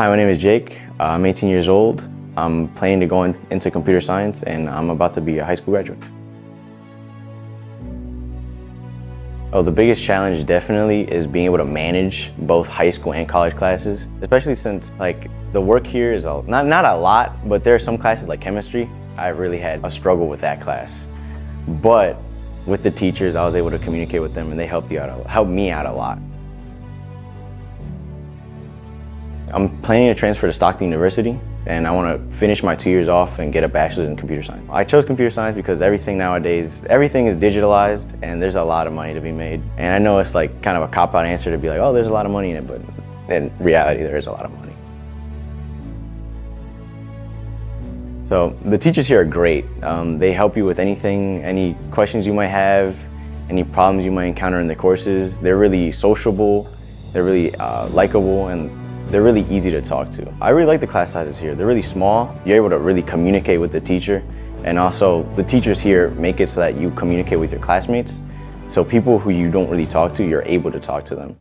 Hi, my name is Jake. I'm 18 years old. I'm planning to go into computer science, and I'm about to be a high school graduate. Oh, the biggest challenge definitely is being able to manage both high school and college classes, especially since the work here is not a lot, but there are some classes like chemistry. I really had a struggle with that class. But with the teachers, I was able to communicate with them, and they helped me out a lot. I'm planning to transfer to Stockton University, and I want to finish my 2 years off and get a bachelor's in computer science. I chose computer science because everything nowadays, everything is digitalized, and there's a lot of money to be made. And I know it's kind of a cop-out answer to be like, oh, there's a lot of money in it, but in reality, there is a lot of money. So the teachers here are great. They help you with anything, any questions you might have, any problems you might encounter in the courses. They're really sociable, they're really likable, and they're really easy to talk to. I really like the class sizes here. They're really small. You're able to really communicate with the teacher, and also the teachers here make it so that you communicate with your classmates. So people who you don't really talk to, you're able to talk to them.